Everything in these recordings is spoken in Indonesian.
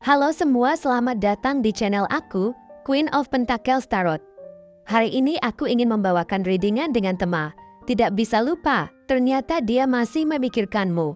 Halo semua, selamat datang di channel aku, Queen of Pentacles Tarot. Hari ini aku ingin membawakan readingan dengan tema, tidak bisa lupa, ternyata dia masih memikirkanmu.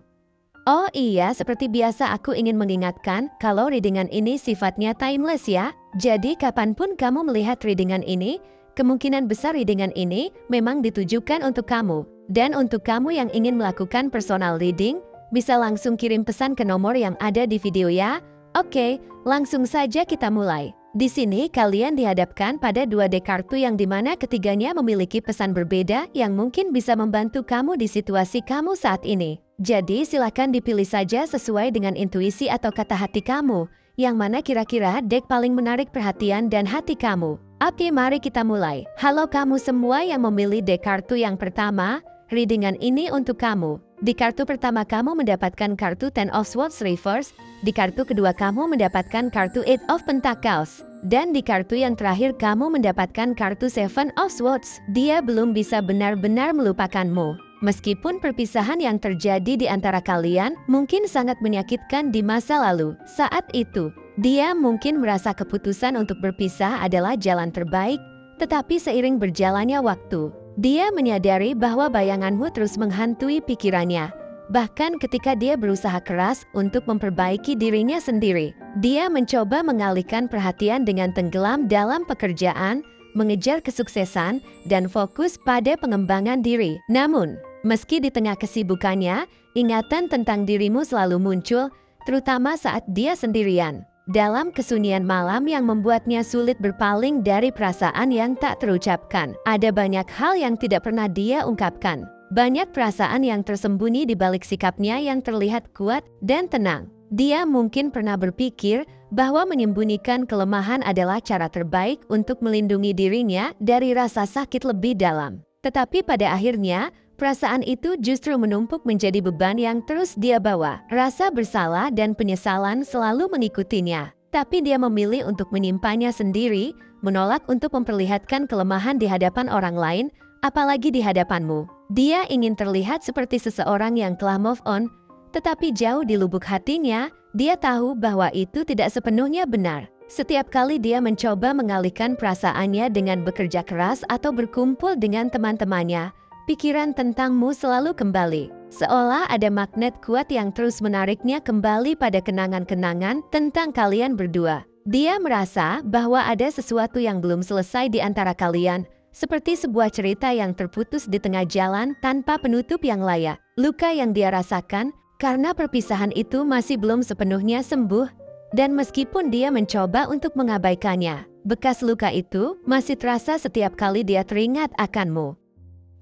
Oh iya, seperti biasa aku ingin mengingatkan kalau readingan ini sifatnya timeless ya. Jadi kapanpun kamu melihat readingan ini, kemungkinan besar readingan ini memang ditujukan untuk kamu. Dan untuk kamu yang ingin melakukan personal reading, bisa langsung kirim pesan ke nomor yang ada di video ya. Oke, langsung saja kita mulai. Di sini kalian dihadapkan pada dua dek kartu yang dimana ketiganya memiliki pesan berbeda yang mungkin bisa membantu kamu di situasi kamu saat ini. Jadi silakan dipilih saja sesuai dengan intuisi atau kata hati kamu, yang mana kira-kira dek paling menarik perhatian dan hati kamu. Oke, mari kita mulai. Halo kamu semua yang memilih dek kartu yang pertama, readingan ini untuk kamu. Di kartu pertama kamu mendapatkan kartu Ten of Swords Reverse, di kartu kedua kamu mendapatkan kartu Eight of Pentacles, dan di kartu yang terakhir kamu mendapatkan kartu Seven of Swords. Dia belum bisa benar-benar melupakanmu. Meskipun perpisahan yang terjadi di antara kalian mungkin sangat menyakitkan di masa lalu. Saat itu, dia mungkin merasa keputusan untuk berpisah adalah jalan terbaik, tetapi seiring berjalannya waktu, dia menyadari bahwa bayanganmu terus menghantui pikirannya. Bahkan ketika dia berusaha keras untuk memperbaiki dirinya sendiri, dia mencoba mengalihkan perhatian dengan tenggelam dalam pekerjaan, mengejar kesuksesan, dan fokus pada pengembangan diri. Namun, meski di tengah kesibukannya, ingatan tentang dirimu selalu muncul, terutama saat dia sendirian. Dalam kesunyian malam yang membuatnya sulit berpaling dari perasaan yang tak terucapkan. Ada banyak hal yang tidak pernah dia ungkapkan. Banyak perasaan yang tersembunyi di balik sikapnya yang terlihat kuat dan tenang. Dia mungkin pernah berpikir bahwa menyembunyikan kelemahan adalah cara terbaik untuk melindungi dirinya dari rasa sakit lebih dalam. Tetapi pada akhirnya, perasaan itu justru menumpuk menjadi beban yang terus dia bawa. Rasa bersalah dan penyesalan selalu mengikutinya. Tapi dia memilih untuk menyimpannya sendiri, menolak untuk memperlihatkan kelemahan di hadapan orang lain, apalagi di hadapanmu. Dia ingin terlihat seperti seseorang yang telah move on, tetapi jauh di lubuk hatinya, dia tahu bahwa itu tidak sepenuhnya benar. Setiap kali dia mencoba mengalihkan perasaannya dengan bekerja keras atau berkumpul dengan teman-temannya, pikiran tentangmu selalu kembali. Seolah ada magnet kuat yang terus menariknya kembali pada kenangan-kenangan tentang kalian berdua. Dia merasa bahwa ada sesuatu yang belum selesai di antara kalian, seperti sebuah cerita yang terputus di tengah jalan tanpa penutup yang layak. Luka yang dia rasakan karena perpisahan itu masih belum sepenuhnya sembuh, dan meskipun dia mencoba untuk mengabaikannya, bekas luka itu masih terasa setiap kali dia teringat akanmu.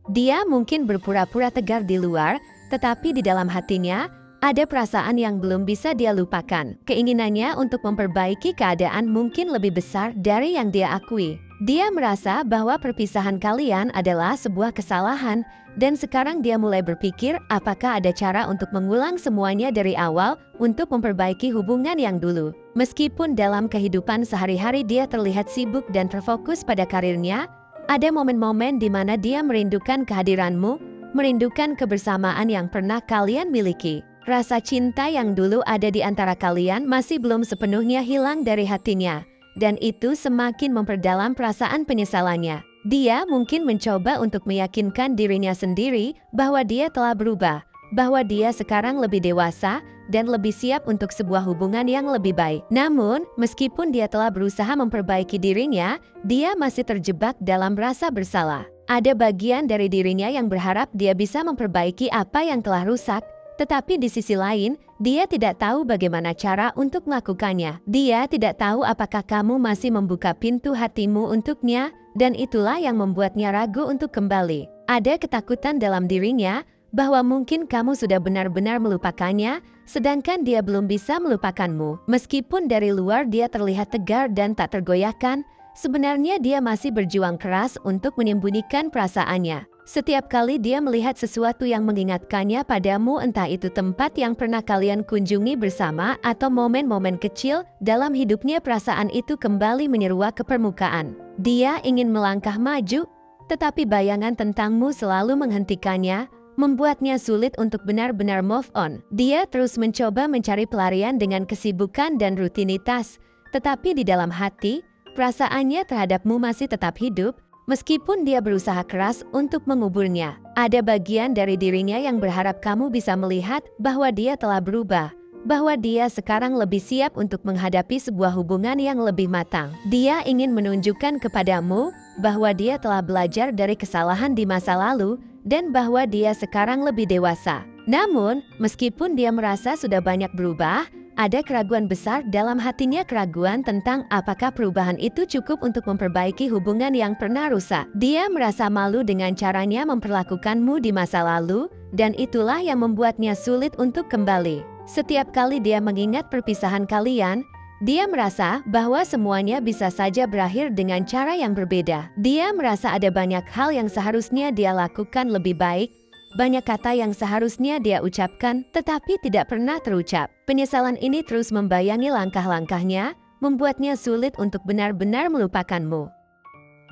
Dia mungkin berpura-pura tegar di luar, tetapi di dalam hatinya, ada perasaan yang belum bisa dia lupakan. Keinginannya untuk memperbaiki keadaan mungkin lebih besar dari yang dia akui. Dia merasa bahwa perpisahan kalian adalah sebuah kesalahan, dan sekarang dia mulai berpikir apakah ada cara untuk mengulang semuanya dari awal untuk memperbaiki hubungan yang dulu. Meskipun dalam kehidupan sehari-hari dia terlihat sibuk dan terfokus pada karirnya, ada momen-momen di mana dia merindukan kehadiranmu, merindukan kebersamaan yang pernah kalian miliki. Rasa cinta yang dulu ada di antara kalian masih belum sepenuhnya hilang dari hatinya, dan itu semakin memperdalam perasaan penyesalannya. Dia mungkin mencoba untuk meyakinkan dirinya sendiri bahwa dia telah berubah, bahwa dia sekarang lebih dewasa dan lebih siap untuk sebuah hubungan yang lebih baik. Namun, meskipun dia telah berusaha memperbaiki dirinya, dia masih terjebak dalam rasa bersalah. Ada bagian dari dirinya yang berharap dia bisa memperbaiki apa yang telah rusak, tetapi di sisi lain, dia tidak tahu bagaimana cara untuk melakukannya. Dia tidak tahu apakah kamu masih membuka pintu hatimu untuknya, dan itulah yang membuatnya ragu untuk kembali. Ada ketakutan dalam dirinya bahwa mungkin kamu sudah benar-benar melupakannya, sedangkan dia belum bisa melupakanmu. Meskipun dari luar dia terlihat tegar dan tak tergoyahkan, sebenarnya dia masih berjuang keras untuk menyembunyikan perasaannya. Setiap kali dia melihat sesuatu yang mengingatkannya padamu, entah itu tempat yang pernah kalian kunjungi bersama atau momen-momen kecil dalam hidupnya, perasaan itu kembali menyeruak ke permukaan. Dia ingin melangkah maju, tetapi bayangan tentangmu selalu menghentikannya, membuatnya sulit untuk benar-benar move on. Dia terus mencoba mencari pelarian dengan kesibukan dan rutinitas, tetapi di dalam hati, perasaannya terhadapmu masih tetap hidup, meskipun dia berusaha keras untuk menguburnya. Ada bagian dari dirinya yang berharap kamu bisa melihat bahwa dia telah berubah, bahwa dia sekarang lebih siap untuk menghadapi sebuah hubungan yang lebih matang. Dia ingin menunjukkan kepadamu bahwa dia telah belajar dari kesalahan di masa lalu dan bahwa dia sekarang lebih dewasa. Namun, meskipun dia merasa sudah banyak berubah, ada keraguan besar dalam hatinya, keraguan tentang apakah perubahan itu cukup untuk memperbaiki hubungan yang pernah rusak. Dia merasa malu dengan caranya memperlakukanmu di masa lalu, dan itulah yang membuatnya sulit untuk kembali. Setiap kali dia mengingat perpisahan kalian, dia merasa bahwa semuanya bisa saja berakhir dengan cara yang berbeda. Dia merasa ada banyak hal yang seharusnya dia lakukan lebih baik, banyak kata yang seharusnya dia ucapkan tetapi tidak pernah terucap. Penyesalan ini terus membayangi langkah-langkahnya, membuatnya sulit untuk benar-benar melupakanmu.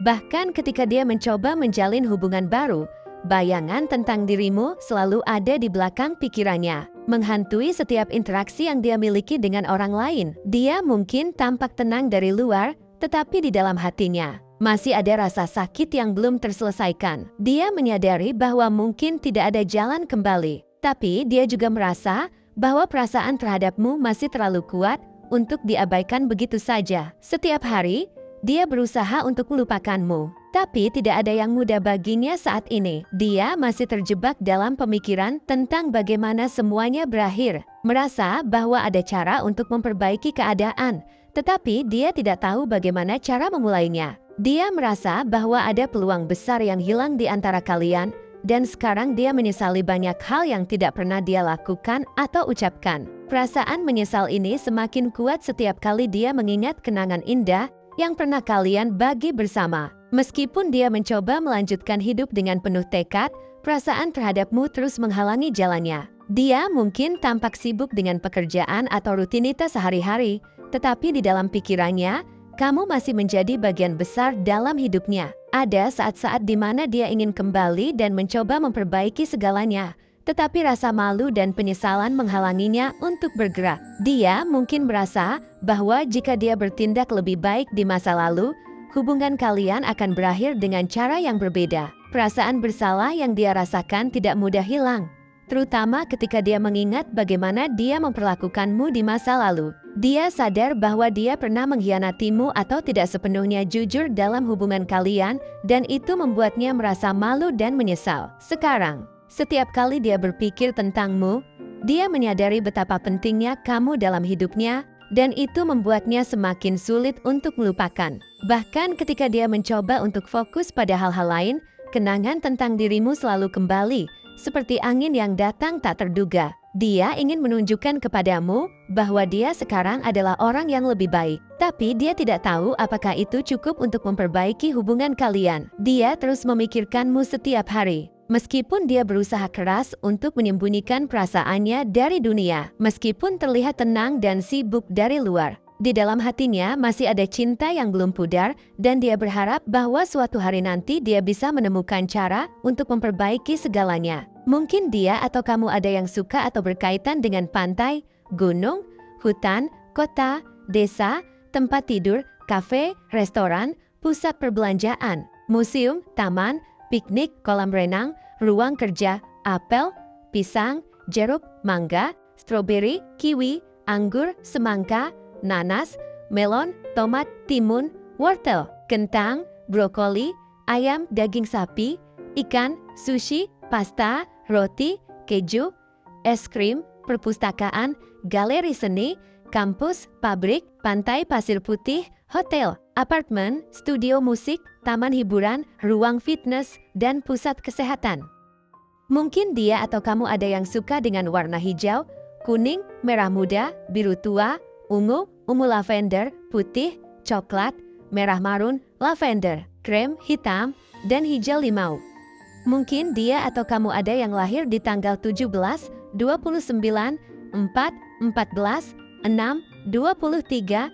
Bahkan ketika dia mencoba menjalin hubungan baru, bayangan tentang dirimu selalu ada di belakang pikirannya, menghantui setiap interaksi yang dia miliki dengan orang lain. Dia mungkin tampak tenang dari luar, tetapi di dalam hatinya masih ada rasa sakit yang belum terselesaikan. Dia menyadari bahwa mungkin tidak ada jalan kembali, tapi dia juga merasa bahwa perasaan terhadapmu masih terlalu kuat untuk diabaikan begitu saja. Setiap hari, dia berusaha untuk melupakanmu, tapi tidak ada yang mudah baginya saat ini. Dia masih terjebak dalam pemikiran tentang bagaimana semuanya berakhir, merasa bahwa ada cara untuk memperbaiki keadaan, tetapi dia tidak tahu bagaimana cara memulainya. Dia merasa bahwa ada peluang besar yang hilang di antara kalian, dan sekarang dia menyesali banyak hal yang tidak pernah dia lakukan atau ucapkan. Perasaan menyesal ini semakin kuat setiap kali dia mengingat kenangan indah yang pernah kalian bagi bersama. Meskipun dia mencoba melanjutkan hidup dengan penuh tekad, perasaan terhadapmu terus menghalangi jalannya. Dia mungkin tampak sibuk dengan pekerjaan atau rutinitas sehari-hari, tetapi di dalam pikirannya, kamu masih menjadi bagian besar dalam hidupnya. Ada saat-saat di mana dia ingin kembali dan mencoba memperbaiki segalanya, tetapi rasa malu dan penyesalan menghalanginya untuk bergerak. Dia mungkin merasa bahwa jika dia bertindak lebih baik di masa lalu, hubungan kalian akan berakhir dengan cara yang berbeda. Perasaan bersalah yang dia rasakan tidak mudah hilang, terutama ketika dia mengingat bagaimana dia memperlakukanmu di masa lalu. Dia sadar bahwa dia pernah mengkhianatimu atau tidak sepenuhnya jujur dalam hubungan kalian, dan itu membuatnya merasa malu dan menyesal. Sekarang, setiap kali dia berpikir tentangmu, dia menyadari betapa pentingnya kamu dalam hidupnya, dan itu membuatnya semakin sulit untuk melupakan. Bahkan ketika dia mencoba untuk fokus pada hal-hal lain, kenangan tentang dirimu selalu kembali, seperti angin yang datang tak terduga. Dia ingin menunjukkan kepadamu bahwa dia sekarang adalah orang yang lebih baik, tapi dia tidak tahu apakah itu cukup untuk memperbaiki hubungan kalian. Dia terus memikirkanmu setiap hari, meskipun dia berusaha keras untuk menyembunyikan perasaannya dari dunia. Meskipun terlihat tenang dan sibuk dari luar, di dalam hatinya masih ada cinta yang belum pudar, dan dia berharap bahwa suatu hari nanti dia bisa menemukan cara untuk memperbaiki segalanya. Mungkin dia atau kamu ada yang suka atau berkaitan dengan pantai, gunung, hutan, kota, desa, tempat tidur, kafe, restoran, pusat perbelanjaan, museum, taman, piknik, kolam renang, ruang kerja, apel, pisang, jeruk, mangga, stroberi, kiwi, anggur, semangka, nanas, melon, tomat, timun, wortel, kentang, brokoli, ayam, daging sapi, ikan, sushi, pasta, roti, keju, es krim, perpustakaan, galeri seni, kampus, pabrik, pantai pasir putih, hotel, apartemen, studio musik, taman hiburan, ruang fitness, dan pusat kesehatan. Mungkin dia atau kamu ada yang suka dengan warna hijau, kuning, merah muda, biru tua, ungu, ungu lavender, putih, coklat, merah marun, lavender, krem, hitam, dan hijau limau. Mungkin dia atau kamu ada yang lahir di tanggal 17, 29, 4, 14, 6, 23, 11,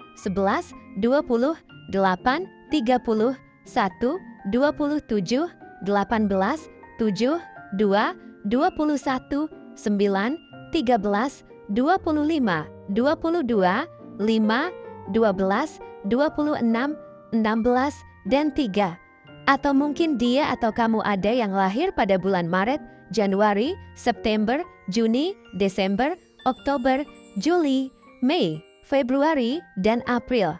20, 8, 30, 1, 27, 18, 7, 2, 21, 9, 13, 25, 22, 5, 12, 26, 16, dan 3. Atau mungkin dia atau kamu ada yang lahir pada bulan Maret, Januari, September, Juni, Desember, Oktober, Juli, Mei, Februari, dan April.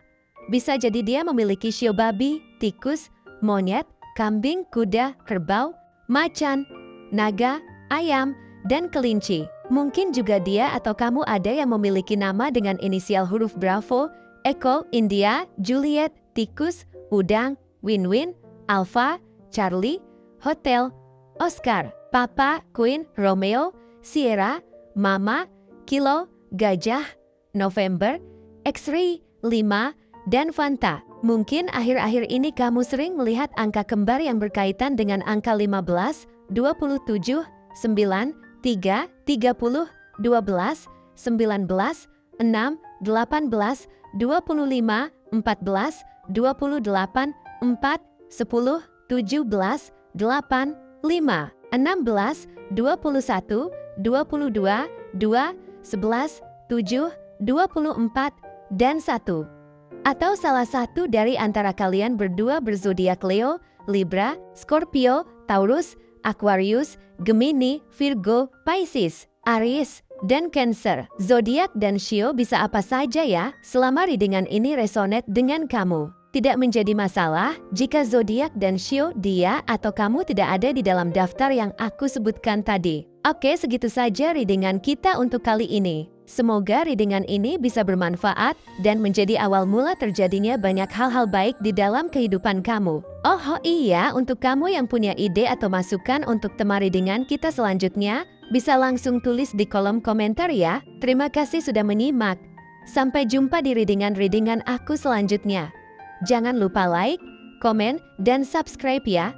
Bisa jadi dia memiliki shio babi, tikus, monyet, kambing, kuda, kerbau, macan, naga, ayam, dan kelinci. Mungkin juga dia atau kamu ada yang memiliki nama dengan inisial huruf Bravo, Echo, India, Juliet, tikus, udang, Win-Win, Alpha, Charlie, Hotel, Oscar, Papa, Queen, Romeo, Sierra, Mama, Kilo, Gajah, November, X-Ray, 5, dan Fanta. Mungkin akhir-akhir ini kamu sering melihat angka kembar yang berkaitan dengan angka 15, 27, 9, 3, 30, 12, 19, 6, 18, 25, 14, 28, 4, 10, 17, 8, 5, 16, 21, 22, 2, 11, 7, 24, dan 1. Atau salah satu dari antara kalian berdua berzodiak Leo, Libra, Scorpio, Taurus, Aquarius, Gemini, Virgo, Pisces, Aries, dan Cancer. Zodiak dan shio bisa apa saja ya, selama readingan ini resonate dengan kamu. Tidak menjadi masalah jika zodiak dan shio dia atau kamu tidak ada di dalam daftar yang aku sebutkan tadi. Oke, segitu saja readingan kita untuk kali ini. Semoga readingan ini bisa bermanfaat dan menjadi awal mula terjadinya banyak hal-hal baik di dalam kehidupan kamu. Oh iya, untuk kamu yang punya ide atau masukan untuk tema readingan kita selanjutnya, bisa langsung tulis di kolom komentar ya. Terima kasih sudah menyimak. Sampai jumpa di readingan-readingan aku selanjutnya. Jangan lupa like, komen, dan subscribe ya.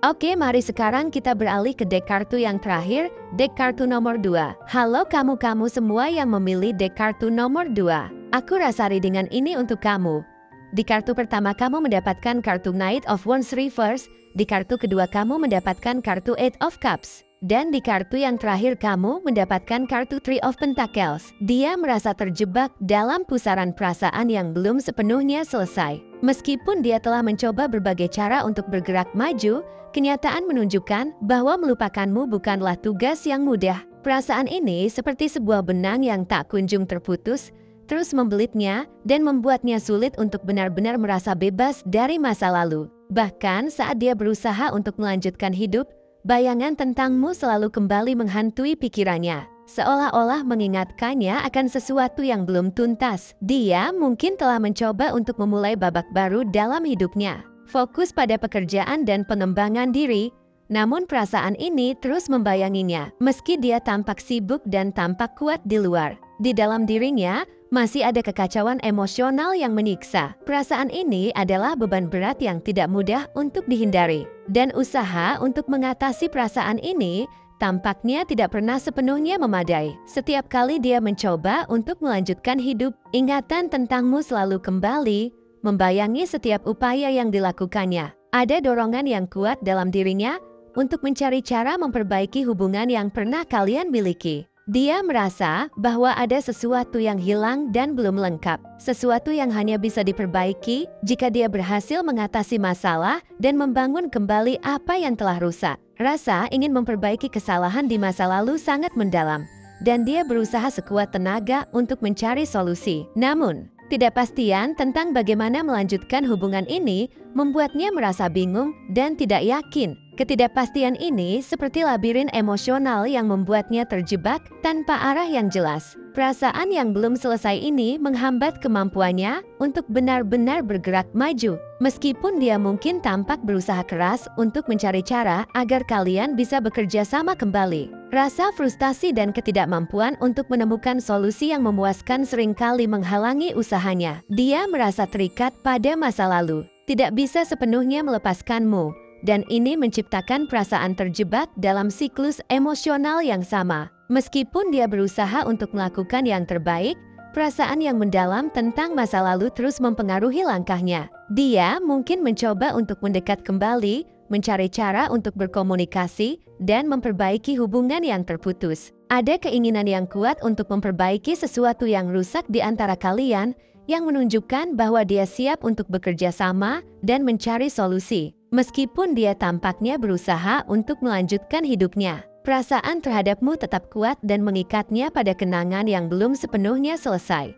Oke, mari sekarang kita beralih ke deck kartu yang terakhir, deck kartu nomor 2. Halo kamu-kamu semua yang memilih deck kartu nomor 2. Aku rasa readingan ini untuk kamu. Di kartu pertama kamu mendapatkan kartu Knight of Wands Reverse, di kartu kedua kamu mendapatkan kartu Eight of Cups. Dan di kartu yang terakhir kamu mendapatkan kartu Three of Pentacles. Dia merasa terjebak dalam pusaran perasaan yang belum sepenuhnya selesai. Meskipun dia telah mencoba berbagai cara untuk bergerak maju, kenyataan menunjukkan bahwa melupakanmu bukanlah tugas yang mudah. Perasaan ini seperti sebuah benang yang tak kunjung terputus, terus membelitnya dan membuatnya sulit untuk benar-benar merasa bebas dari masa lalu. Bahkan saat dia berusaha untuk melanjutkan hidup, bayangan tentangmu selalu kembali menghantui pikirannya, seolah-olah mengingatkannya akan sesuatu yang belum tuntas. Dia mungkin telah mencoba untuk memulai babak baru dalam hidupnya, fokus pada pekerjaan dan pengembangan diri, namun perasaan ini terus membayanginya. Meski dia tampak sibuk dan tampak kuat di luar, di dalam dirinya masih ada kekacauan emosional yang menyiksa. Perasaan ini adalah beban berat yang tidak mudah untuk dihindari. Dan usaha untuk mengatasi perasaan ini tampaknya tidak pernah sepenuhnya memadai. Setiap kali dia mencoba untuk melanjutkan hidup, ingatan tentangmu selalu kembali, membayangi setiap upaya yang dilakukannya. Ada dorongan yang kuat dalam dirinya untuk mencari cara memperbaiki hubungan yang pernah kalian miliki. Dia merasa bahwa ada sesuatu yang hilang dan belum lengkap, sesuatu yang hanya bisa diperbaiki jika dia berhasil mengatasi masalah dan membangun kembali apa yang telah rusak. Rasa ingin memperbaiki kesalahan di masa lalu sangat mendalam, dan dia berusaha sekuat tenaga untuk mencari solusi. Namun, ketidakpastian tentang bagaimana melanjutkan hubungan ini membuatnya merasa bingung dan tidak yakin. Ketidakpastian ini seperti labirin emosional yang membuatnya terjebak tanpa arah yang jelas. Perasaan yang belum selesai ini menghambat kemampuannya untuk benar-benar bergerak maju. Meskipun dia mungkin tampak berusaha keras untuk mencari cara agar kalian bisa bekerja sama kembali. Rasa frustasi dan ketidakmampuan untuk menemukan solusi yang memuaskan seringkali menghalangi usahanya. Dia merasa terikat pada masa lalu, tidak bisa sepenuhnya melepaskanmu, dan ini menciptakan perasaan terjebak dalam siklus emosional yang sama. Meskipun dia berusaha untuk melakukan yang terbaik, perasaan yang mendalam tentang masa lalu terus mempengaruhi langkahnya. Dia mungkin mencoba untuk mendekat kembali, mencari cara untuk berkomunikasi, dan memperbaiki hubungan yang terputus. Ada keinginan yang kuat untuk memperbaiki sesuatu yang rusak di antara kalian, yang menunjukkan bahwa dia siap untuk bekerja sama dan mencari solusi. Meskipun dia tampaknya berusaha untuk melanjutkan hidupnya, perasaan terhadapmu tetap kuat dan mengikatnya pada kenangan yang belum sepenuhnya selesai.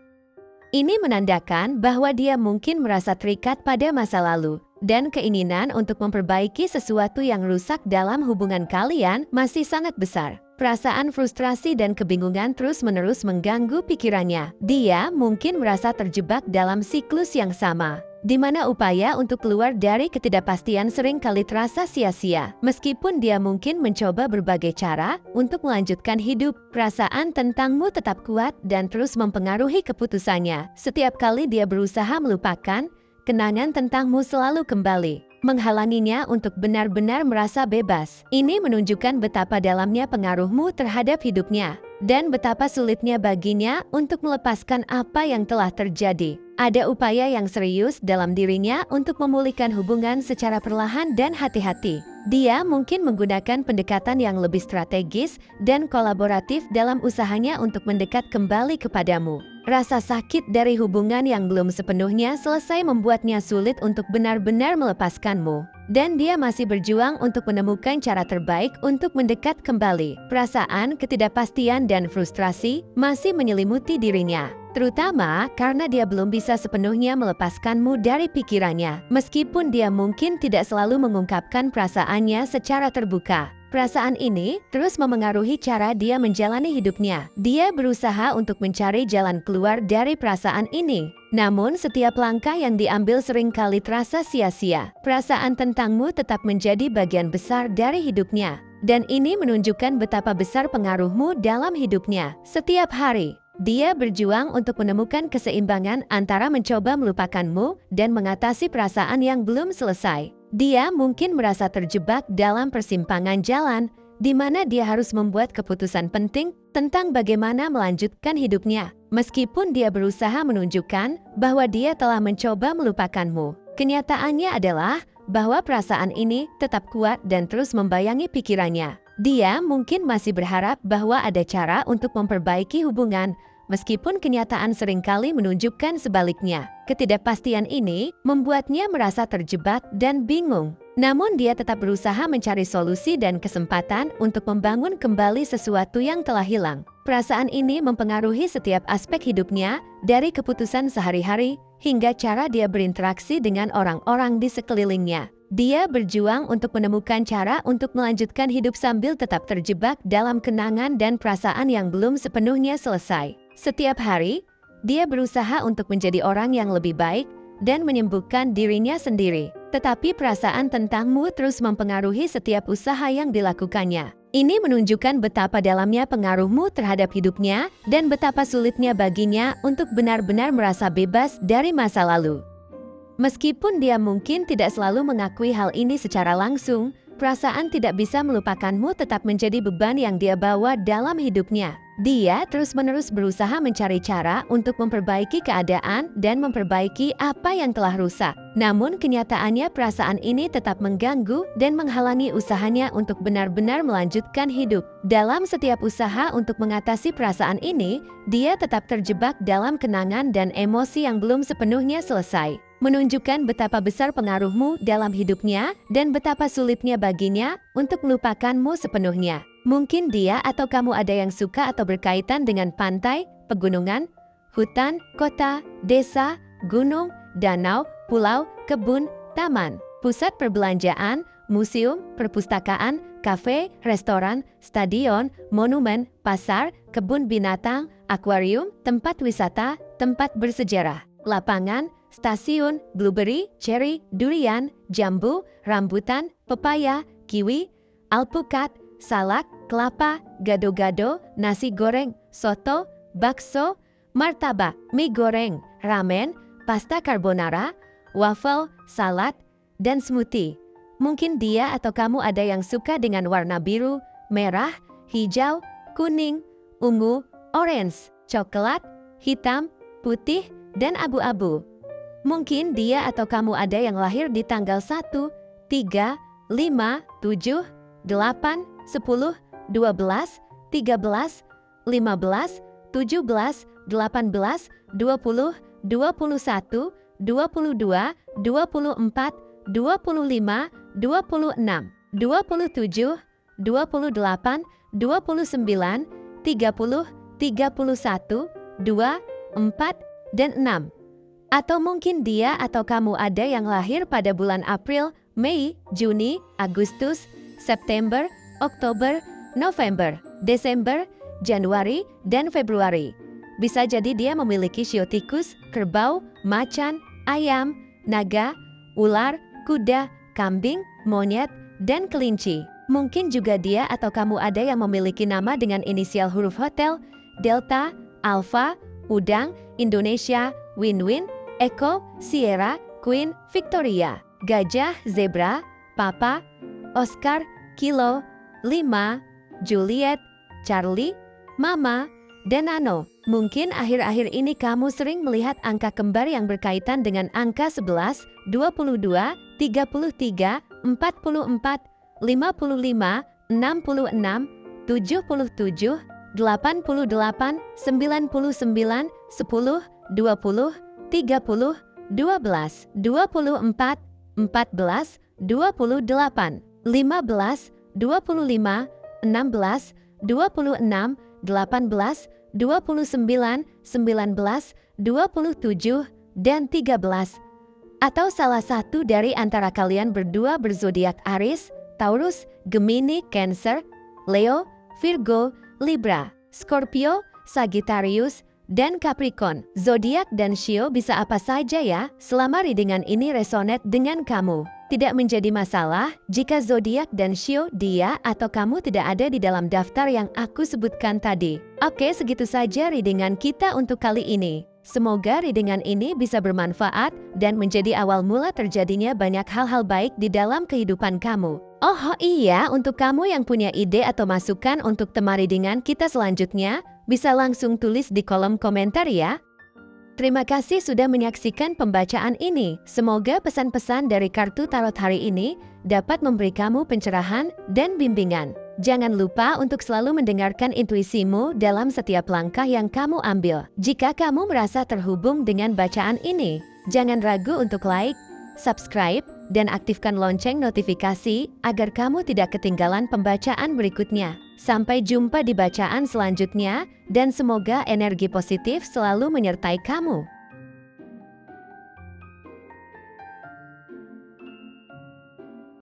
Ini menandakan bahwa dia mungkin merasa terikat pada masa lalu, dan keinginan untuk memperbaiki sesuatu yang rusak dalam hubungan kalian masih sangat besar. Perasaan frustrasi dan kebingungan terus-menerus mengganggu pikirannya. Dia mungkin merasa terjebak dalam siklus yang sama, di mana upaya untuk keluar dari ketidakpastian sering kali terasa sia-sia. Meskipun dia mungkin mencoba berbagai cara untuk melanjutkan hidup, perasaan tentangmu tetap kuat dan terus mempengaruhi keputusannya. Setiap kali dia berusaha melupakan, kenangan tentangmu selalu kembali, menghalanginya untuk benar-benar merasa bebas. Ini menunjukkan betapa dalamnya pengaruhmu terhadap hidupnya, dan betapa sulitnya baginya untuk melepaskan apa yang telah terjadi. Ada upaya yang serius dalam dirinya untuk memulihkan hubungan secara perlahan dan hati-hati. Dia mungkin menggunakan pendekatan yang lebih strategis dan kolaboratif dalam usahanya untuk mendekat kembali kepadamu. Rasa sakit dari hubungan yang belum sepenuhnya selesai membuatnya sulit untuk benar-benar melepaskanmu, dan dia masih berjuang untuk menemukan cara terbaik untuk mendekat kembali. Perasaan ketidakpastian dan frustrasi masih menyelimuti dirinya, terutama karena dia belum bisa sepenuhnya melepaskanmu dari pikirannya. Meskipun dia mungkin tidak selalu mengungkapkan perasaannya secara terbuka, perasaan ini terus memengaruhi cara dia menjalani hidupnya. Dia berusaha untuk mencari jalan keluar dari perasaan ini, namun setiap langkah yang diambil seringkali terasa sia-sia. Perasaan tentangmu tetap menjadi bagian besar dari hidupnya, dan ini menunjukkan betapa besar pengaruhmu dalam hidupnya. Setiap hari, dia berjuang untuk menemukan keseimbangan antara mencoba melupakanmu dan mengatasi perasaan yang belum selesai. Dia mungkin merasa terjebak dalam persimpangan jalan, di mana dia harus membuat keputusan penting tentang bagaimana melanjutkan hidupnya. Meskipun dia berusaha menunjukkan bahwa dia telah mencoba melupakanmu, kenyataannya adalah bahwa perasaan ini tetap kuat dan terus membayangi pikirannya. Dia mungkin masih berharap bahwa ada cara untuk memperbaiki hubungan, meskipun kenyataan seringkali menunjukkan sebaliknya. Ketidakpastian ini membuatnya merasa terjebak dan bingung. Namun dia tetap berusaha mencari solusi dan kesempatan untuk membangun kembali sesuatu yang telah hilang. Perasaan ini mempengaruhi setiap aspek hidupnya, dari keputusan sehari-hari hingga cara dia berinteraksi dengan orang-orang di sekelilingnya. Dia berjuang untuk menemukan cara untuk melanjutkan hidup sambil tetap terjebak dalam kenangan dan perasaan yang belum sepenuhnya selesai. Setiap hari, dia berusaha untuk menjadi orang yang lebih baik dan menyembuhkan dirinya sendiri. Tetapi perasaan tentangmu terus mempengaruhi setiap usaha yang dilakukannya. Ini menunjukkan betapa dalamnya pengaruhmu terhadap hidupnya dan betapa sulitnya baginya untuk benar-benar merasa bebas dari masa lalu. Meskipun dia mungkin tidak selalu mengakui hal ini secara langsung, perasaan tidak bisa melupakanmu tetap menjadi beban yang dia bawa dalam hidupnya. Dia terus-menerus berusaha mencari cara untuk memperbaiki keadaan dan memperbaiki apa yang telah rusak. Namun kenyataannya perasaan ini tetap mengganggu dan menghalangi usahanya untuk benar-benar melanjutkan hidup. Dalam setiap usaha untuk mengatasi perasaan ini, dia tetap terjebak dalam kenangan dan emosi yang belum sepenuhnya selesai, menunjukkan betapa besar pengaruhmu dalam hidupnya dan betapa sulitnya baginya untuk melupakanmu sepenuhnya. Mungkin dia atau kamu ada yang suka atau berkaitan dengan pantai, pegunungan, hutan, kota, desa, gunung, danau, pulau, kebun, taman, pusat perbelanjaan, museum, perpustakaan, kafe, restoran, stadion, monumen, pasar, kebun binatang, akuarium, tempat wisata, tempat bersejarah, lapangan, stasiun, blueberry, cherry, durian, jambu, rambutan, pepaya, kiwi, alpukat, salak, kelapa, gado-gado, nasi goreng, soto, bakso, martabak, mie goreng, ramen, pasta carbonara, waffle, salad, dan smoothie. Mungkin dia atau kamu ada yang suka dengan warna biru, merah, hijau, kuning, ungu, orange, coklat, hitam, putih, dan abu-abu. Mungkin dia atau kamu ada yang lahir di tanggal 1, 3, 5, 7, 8, 10, 12, 13, 15, 17, 18, 20, 21, 22, 24, 25, 26, 27, 28, 29, 30, 31, 2, 4, dan 6. Atau mungkin dia atau kamu ada yang lahir pada bulan April, Mei, Juni, Agustus, September, Oktober, November, Desember, Januari, dan Februari. Bisa jadi dia memiliki shio tikus, kerbau, macan, ayam, naga, ular, kuda, kambing, monyet, dan kelinci. Mungkin juga dia atau kamu ada yang memiliki nama dengan inisial huruf hotel, Delta, Alpha, Udang, Indonesia, Win-Win, Echo, Sierra, Queen, Victoria, Gajah, Zebra, Papa, Oscar, Kilo, 5, Juliet, Charlie, Mama, dan Nano. Mungkin akhir-akhir ini kamu sering melihat angka kembar yang berkaitan dengan angka 11, 22, 33, 44, 55, 66, 77, 88, 99, 10, 20, 30, 12, 24, 14, 28, 15, 25, 16, 26, 18, 29, 19, 27, dan 13. Atau salah satu dari antara kalian berdua berzodiak Aries, Taurus, Gemini, Cancer, Leo, Virgo, Libra, Scorpio, Sagittarius, dan Capricorn. Zodiak dan shio bisa apa saja ya, selama readingan ini resonate dengan kamu. Tidak menjadi masalah jika zodiak dan shio dia atau kamu tidak ada di dalam daftar yang aku sebutkan tadi. Oke, segitu saja readingan kita untuk kali ini. Semoga readingan ini bisa bermanfaat dan menjadi awal mula terjadinya banyak hal-hal baik di dalam kehidupan kamu. Oh iya, untuk kamu yang punya ide atau masukan untuk tema readingan kita selanjutnya, bisa langsung tulis di kolom komentar ya. Terima kasih sudah menyaksikan pembacaan ini. Semoga pesan-pesan dari kartu tarot hari ini dapat memberi kamu pencerahan dan bimbingan. Jangan lupa untuk selalu mendengarkan intuisimu dalam setiap langkah yang kamu ambil. Jika kamu merasa terhubung dengan bacaan ini, jangan ragu untuk like, subscribe, dan aktifkan lonceng notifikasi agar kamu tidak ketinggalan pembacaan berikutnya. Sampai jumpa di bacaan selanjutnya, dan semoga energi positif selalu menyertai kamu.